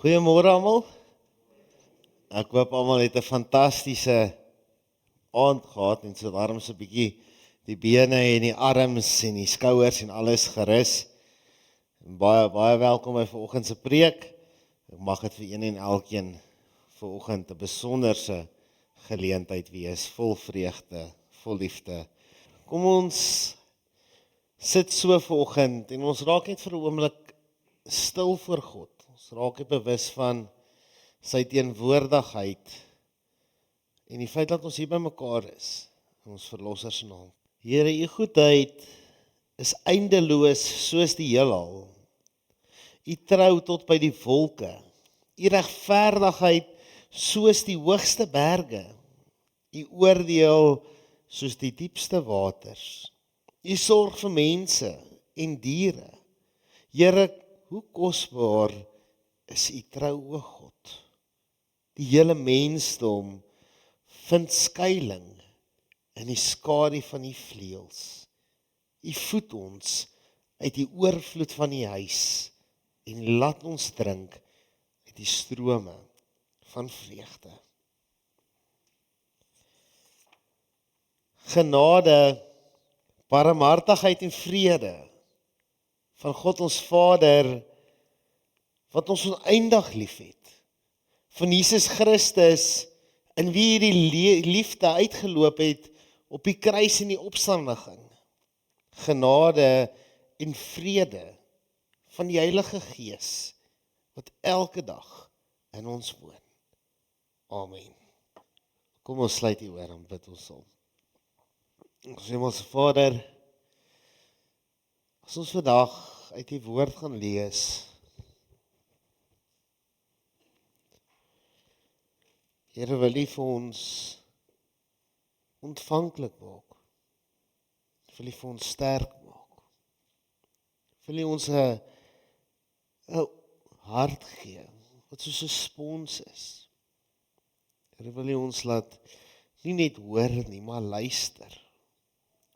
Goeiemôre almal. Ek hoop almal het 'n fantastiese aand gehad en so daarom so 'n bietjie die bene en die arms en die skouers en alles gerus. En baie welkom by vanoggend se preek. Ek mag dit vir een en elkeen vanoggend 'n besonderse geleentheid wees, vol vreugde, vol liefde. Kom ons sit so vanoggend en ons raak net vir 'n oomblik stil voor God. Ons raak net bewus van sy teenwoordigheid en die feit dat ons hier by mekaar is, in ons verlosser se naam. Here, u goedheid is eindeloos soos die heelal. U trou tot by die wolke. U regverdigheid soos die hoogste berge. U oordeel soos die diepste waters. U sorg vir mense en diere. Here, hoe kosbaar is u trou, o God. Die hele mensdom vind skuiling in die skadu van u vleuels. U voed ons uit die oorvloed van die huis en laat ons drink uit die strome van vreugde. Genade, barmhartigheid en vrede van God ons Vader, wat ons oneindig liefhet, van Jesus Christus, in wie die liefde uitgeloop het op die kruis en die opstanding. Genade en vrede van die Heilige Gees, wat elke dag in ons woon. Amen. Kom ons sluit die oor en bid ons saam. Ons Hemelse Vader, as ons vandag uit die woord gaan lees, Here, wil U vir ons ontvanklik maak. Wil U vir ons sterk maak. Wil U ons 'n hart gee, wat soos 'n spons is. Here, wil U ons laat nie net hoor nie, maar luister,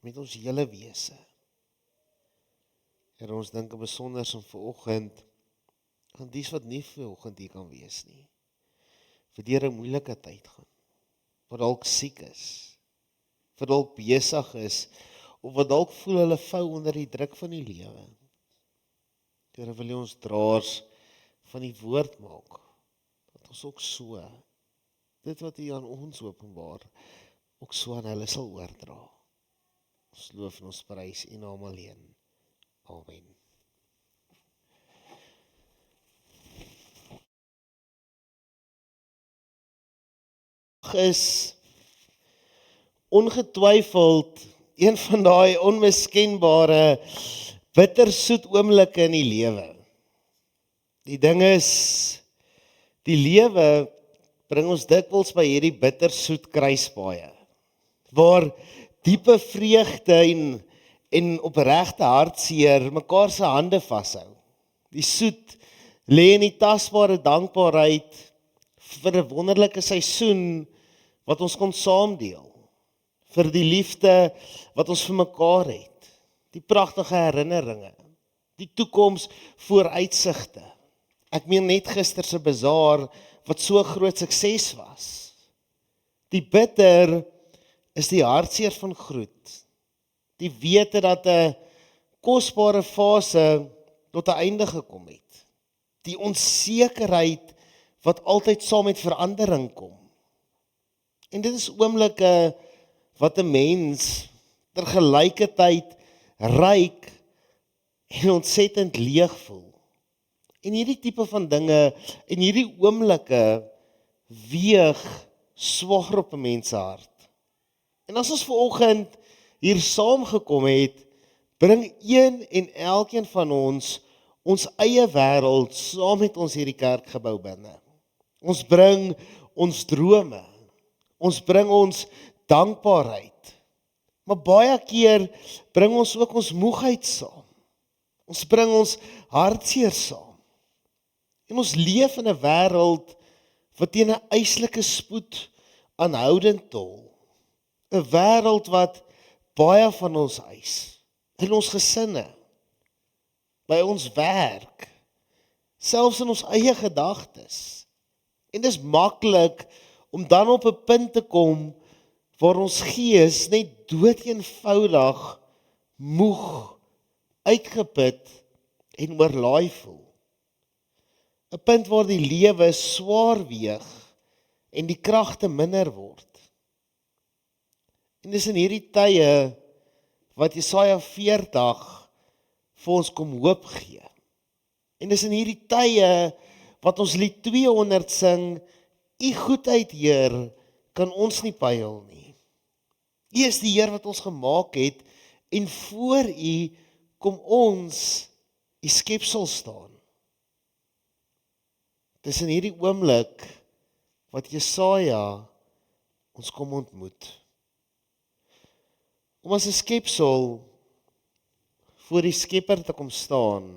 met ons hele wese. Here, ons dink besonder om vanoggend aan dies wat nie vanoggend hier kan wees nie. Vir deur 'n moeilike tyd gaan, wat dalk siek is, wat dalk besig is, of wat dalk voel hulle vou onder die druk van die lewe. Here, wil U ons draers van die woord maak, dat ons ook so, dit wat U aan ons openbaar, ook so aan hulle sal oordra. Ons loof en ons prys U naam alleen. Amen. Is ongetwyfeld een van daai onmiskenbare bittersoet oomblikke in die lewe. Die ding is, die lewe bring ons dikwels by hierdie bittersoet kruispaaie, waar diepe vreugde en opregte hartseer mekaar se hande vashou. Die soet lê in die tasbare dankbaarheid vir 'n wonderlike seisoen wat ons kon saamdeel, vir die liefde wat ons vir mekaar het, die pragtige herinneringe, die toekoms vooruitsigte. Ek meen net gister se bazaar wat so groot sukses was. Die bitter is die hartseer van groet, die wete dat 'n kosbare fase tot 'n einde gekom het, die onsekerheid wat altyd saam met verandering kom. En dit is oomblikke wat 'n mens tergelykertyd ryk en ontsettend leeg voel. En hierdie tipe van dinge en hierdie oomblikke weeg swaar op 'n mens se hart. En as ons vanoggend hier saamgekom het, bring een en elkeen van ons eie wêreld saam met ons hierdie kerkgebou binne. Ons bring ons drome. Ons bring ons dankbaarheid. Maar baie keer bring ons ook ons moegheid saam. Ons bring ons hartseer saam. En ons leef in 'n wêreld wat teen 'n eislike spoed aanhoudend tol. 'n Wêreld wat baie van ons eis. In ons gesinne, by ons werk, selfs in ons eie gedagtes. En dis maklik om dan op 'n punt te kom waar ons gees net doeteenvoudig moeg, uitgeput en oorlaai voel. 'n Punt waar die lewe swaar weeg en die kragte minder word. En dis in hierdie tye wat Jesaja 40 vir ons kom hoop gee. En dis in hierdie tye wat ons lied 200 sing, U goedheid, Heer, kan ons nie pyl nie. U is die Heer wat ons gemaak het, en voor U kom ons, U skepsel staan. Dis in hierdie oomblik wat Jesaja ons kom ontmoet. Om as 'n skepsel voor die Skepper te kom staan,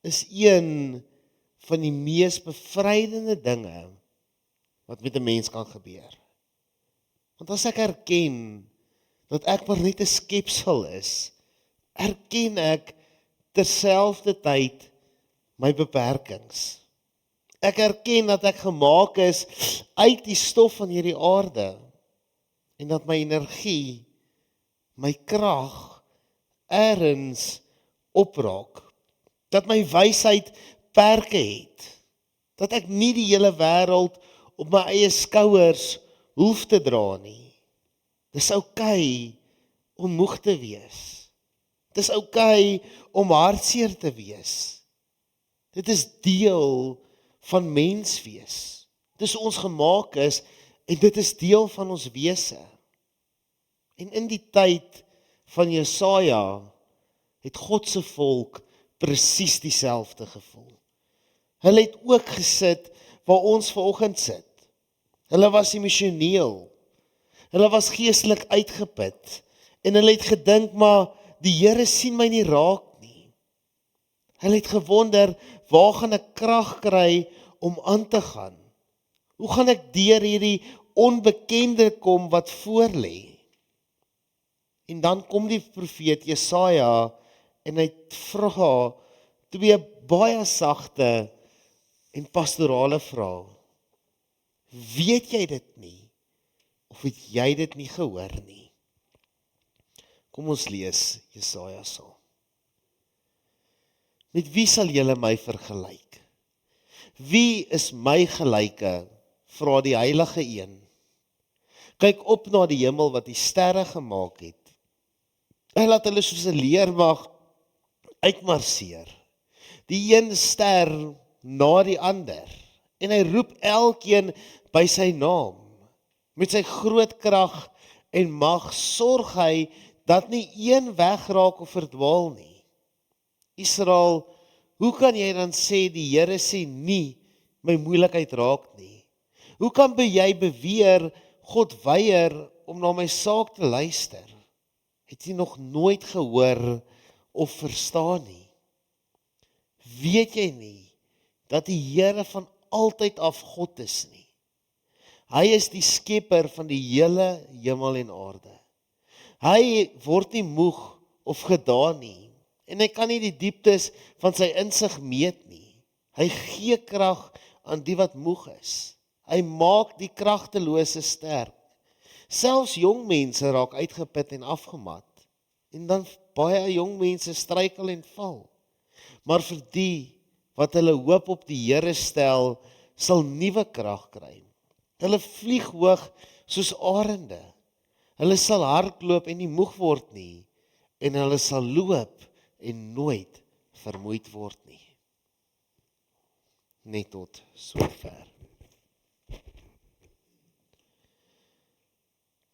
is een van die mees bevrydende dinge wat met 'n mens kan gebeur. Want as ek erken dat ek maar net 'n skepsel is, erken ek terselfdertyd my beperkings. Ek erken dat ek gemaak is uit die stof van hierdie aarde en dat my energie, my krag ergens opraak. Dat my wysheid perke het. Dat ek nie die hele wêreld op my eie skouers hoef te dra nie. Dis oukei om moeg te wees. Dis oukei om hartseer te wees. Dit is deel van mens wees. Dis ons gemaak is en dit is deel van ons wese. En in die tyd van Jesaja het God se volk presies dieselfde gevoel. Hulle het ook gesit waar ons vanoggend sit. Hulle was emosioneel. Hulle was geestelik uitgeput. En hulle het gedink, maar die Here sien my nie raak nie. Hulle het gewonder, waar gaan ek krag kry om aan te gaan? Hoe gaan ek deur hierdie onbekende kom wat voor lê? En dan kom die profeet Jesaja en hy vra twee baie sagte en pastorale vrae. Weet jy dit nie? Of het jy dit nie gehoor nie? Kom ons lees Jesaja saam. Met wie sal julle my vergelyk? Wie is my gelyke? Vra die heilige een. Kyk op na die hemel wat die sterre gemaak het. Hy laat hulle soos 'n leermag uitmarseer. Die een ster na die ander. En hy roep elkeen by sy naam. Met sy groot krag en mag sorg hy dat nie een wegraak of verdwaal nie. Israel, hoe kan jy dan sê die Here sê nie my moeilikheid raak nie? Hoe kan jy beweer God weier om na my saak te luister? Het jy nog nooit gehoor of verstaan nie? Weet jy nie dat die Here van altyd af God is nie? Hy is die skepper van die hele hemel en aarde. Hy word nie moeg of gedaan nie. En hy kan nie die dieptes van sy insig meet nie. Hy gee krag aan die wat moeg is. Hy maak die kragtelose sterk. Selfs jong mense raak uitgeput en afgemat. En dan baie jong mense struikel en val. Maar vir die wat hulle hoop op die Here stel, sal nuwe krag kry. Hulle vlieg hoog soos arende. Hulle sal hardloop en nie moeg word nie. En hulle sal loop en nooit vermoeid word nie. Net tot sover.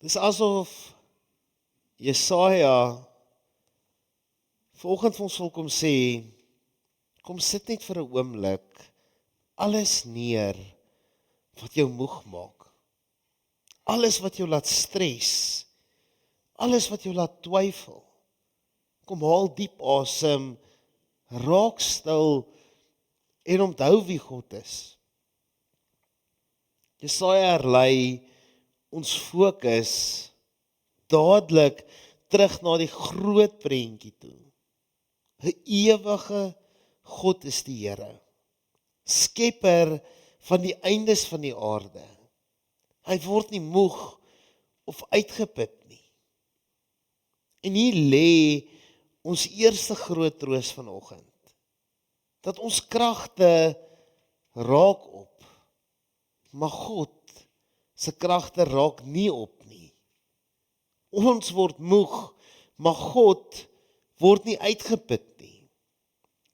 Dis asof Jesaja vanoggend vir ons wil kom sê, kom sit net vir 'n oomblik alles neer wat jou moeg maak. Alles wat jou laat stres. Alles wat jou laat twyfel. Kom haal diep asem, raak stil en onthou wie God is. Jesaja herlei ons fokus dadelik terug na die groot prentjie toe. 'n ewige God is die Here. skepper van die eindes van die aarde. Hy word nie moeg of uitgeput nie. En hier lê ons eerste groot troos vanoggend. Dat ons kragte raak op, maar God se kragte raak nie op nie. Ons word moeg, maar God word nie uitgeput nie.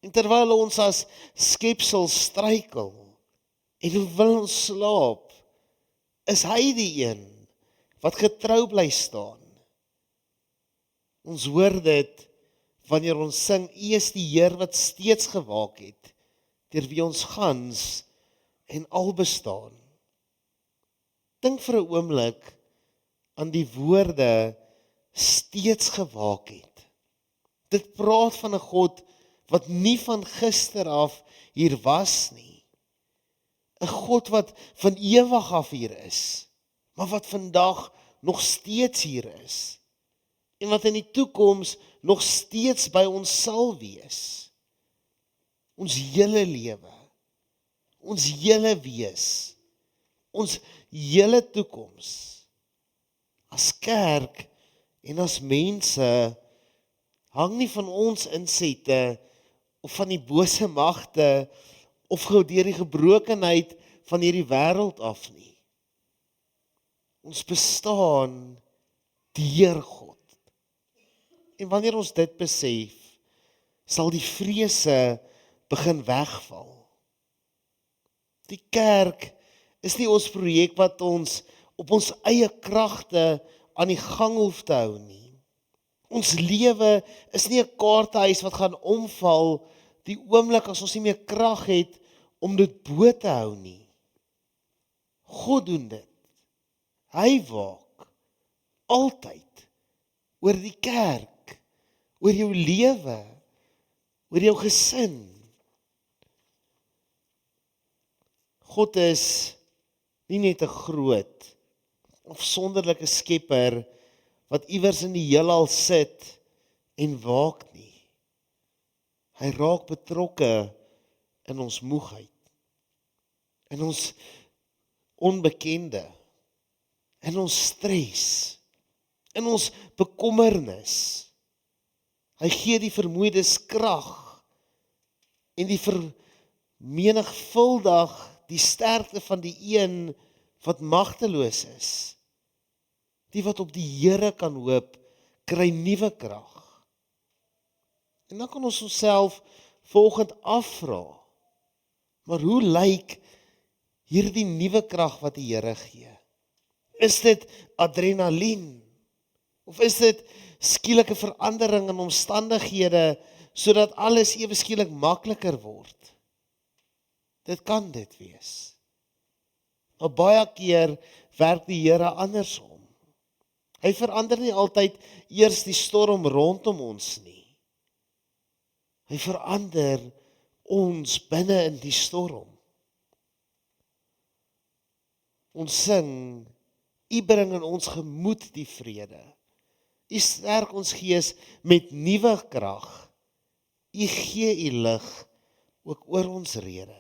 En terwyl ons as skepsel struikel en wil ons slaap, is hy die een wat getrou bly staan. Ons hoor dit wanneer ons sing, U is die Heer wat steeds gewaak het, deur wie ons gans en al bestaan. Dink vir 'n oomblik aan die woorde steeds gewaak het. Dit praat van 'n God wat nie van gister af hier was nie. 'n God wat van ewig af hier is, maar wat vandag nog steeds hier is. En wat in die toekoms nog steeds by ons sal wees. Ons hele lewe, ons hele wees, ons hele toekoms. As kerk en as mense hang nie van ons insette of van die bose magte of deur die gebrokenheid van hierdie wêreld af nie. Ons bestaan deur God. En wanneer ons dit besef, sal die vrese begin wegval. Die kerk is nie ons projek wat ons op ons eie kragte aan die gang hoef te hou nie. Ons lewe is nie 'n kaarthuis wat gaan omval die oomblik as ons nie meer krag het om dit bo te hou nie. God doen dit. Hy waak altyd oor die kerk, oor jou lewe, oor jou gesin. God is nie net 'n groot of sonderlike skepper wat iewers in die heelal sit en waak nie. Hy raak betrokke in ons moegheid, in ons onbekende, in ons stres, in ons bekommernis. Hy gee die vermoeides krag en die vermenigvuldig die sterkte van die een wat magteloos is. Die wat op die Here kan hoop, kry nuwe krag. En dan kan ons onsself volgend afvra, maar hoe lyk hierdie nuwe krag wat die Here gee? Is dit adrenalien? Of is dit skielike verandering in omstandighede sodat alles ewe skielik makliker word? Dit kan dit wees. Maar baie keer werk die Here andersom. Hy verander nie altyd eers die storm rondom ons nie. Hy verander ons binne in die storm. Ons sing, U bring in ons gemoed die vrede. U sterk ons gees met nuwe krag. U gee U lig ook oor ons rede.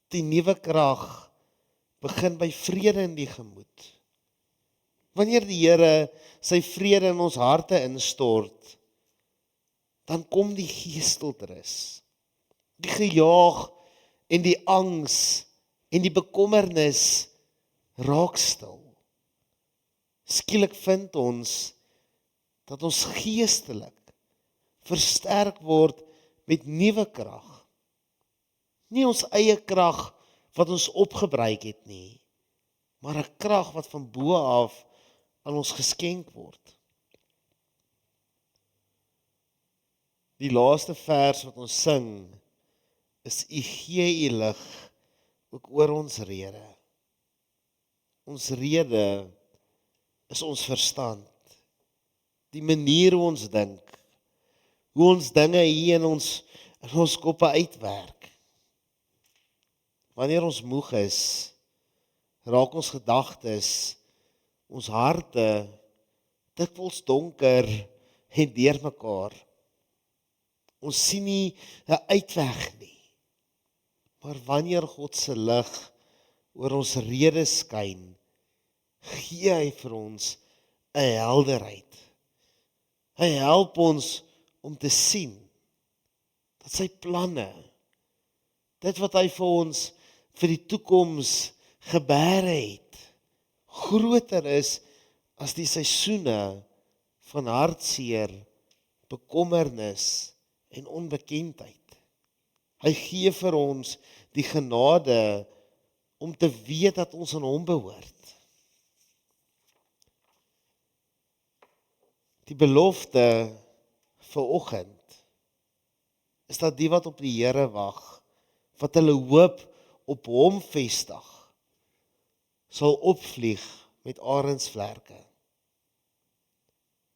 Die nuwe krag begin by vrede in die gemoed. Wanneer die Here sy vrede in ons harte instort, dan kom die gees tot rus. Die gejaag en die angs en die bekommernis raak stil. Skielik vind ons dat ons geestelik versterk word met nuwe krag. Nie ons eie krag wat ons opgebruik het nie, maar 'n krag wat van bo af aan ons geskenk word. Die laaste vers wat ons sing is U gee U lig ook oor ons rede. Ons rede is ons verstand. Die manier hoe ons dink. Hoe ons dinge hier in ons koppe uitwerk. Wanneer ons moeg is, raak ons gedagtes, ons harte dikwels donker en deurmekaar. Ons sien nie 'n uitweg nie. Maar wanneer God se lig oor ons rede skyn, gee hy vir ons 'n helderheid. Hy help ons om te sien dat sy planne, dit wat hy vir ons vir die toekoms gebere het, groter is as die seisoene van hartseer, bekommernis en onbekendheid. Hy gee vir ons die genade om te weet dat ons aan hom behoort. Die belofte vir oggend is dat die wat op die Here wag, wat hulle hoop op hom vestig, sal opvlieg met arensvlerke.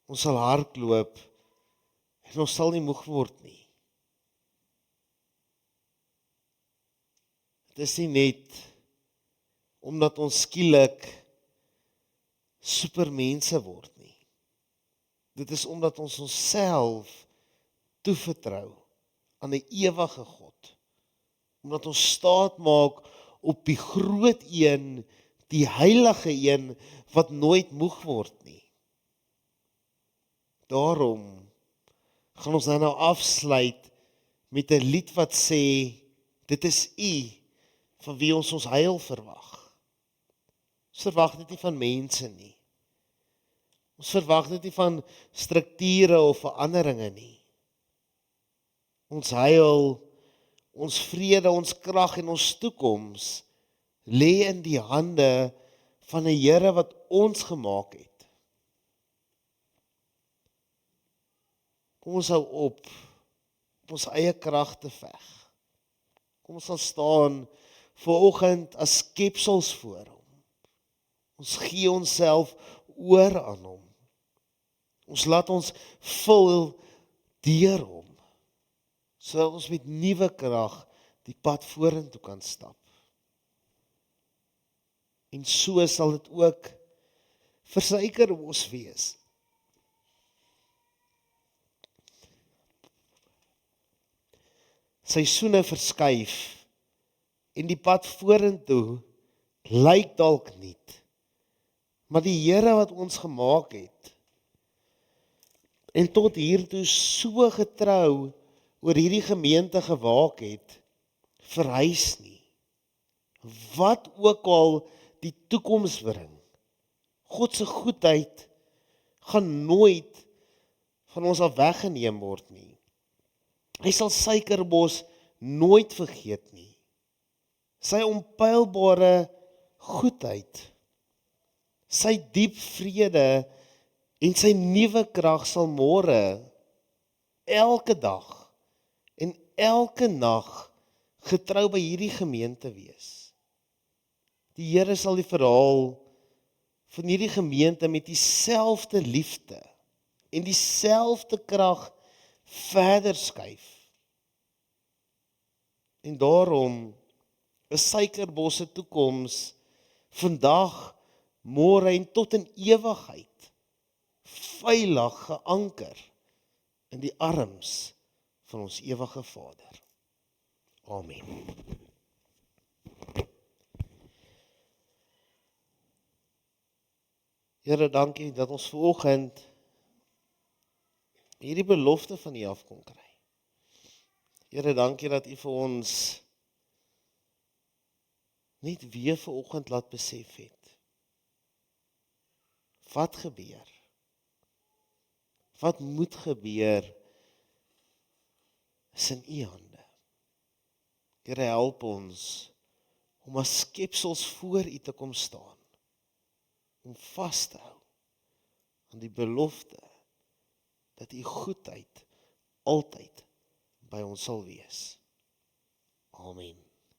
Ons sal hardloop en ons sal nie moeg word nie. Dit is nie net omdat ons skielik supermense word nie. Dit is omdat ons onsself toevertrou aan 'n ewige God. Omdat ons staat maak op die groot een, die heilige een, wat nooit moeg word nie. Daarom gaan ons nou afsluit met 'n lied wat sê, dit is U van wie ons heil verwag. Ons verwag dit nie van mense nie. Ons verwag dit nie van strukture of veranderinge nie. Ons heil, ons vrede, ons krag en ons toekoms lê in die hande van 'n Here wat ons gemaak het. Kom ons hou op ons eie krag te veg. Kom ons sal staan vanoggend as skepsels voor hom. Ons gee onsself oor aan hom. Ons laat ons vul deur hom, sodat ons met nuwe krag die pad vorentoe kan stap. En so sal dit ook vir Suikerbos wees. Seisoene verskuif en die pad vorentoe lyk dalk niet, maar die Here wat ons gemaak het en tot hiertoe so getrou oor hierdie gemeente gewaak het, verhuis nie. Wat ook al die toekoms bring, God se goedheid gaan nooit van ons af weggeneem word nie. Hy sal Suikerbos nooit vergeet nie. Sy onpylbare goedheid, sy diep vrede en sy nuwe krag sal môre, elke dag en elke nag getrou by hierdie gemeente wees. Die Here sal die verhaal van hierdie gemeente met dieselfde liefde en dieselfde krag verder skuif. En daarom is Suikerbos se toekoms vandag, môre en tot in ewigheid veilig geanker in die arms van ons ewige Vader. Amen. Here, dankie dat ons vanoggend hierdie belofte van U af kon kry. Here, dankie dat U vir ons net weer vanoggend laat besef het. Wat gebeur? Wat moet gebeur is in U hande. Here, help ons om as skepsels voor U te kom staan, om vas te hou aan die belofte dat U goedheid altyd by ons sal wees. Amen.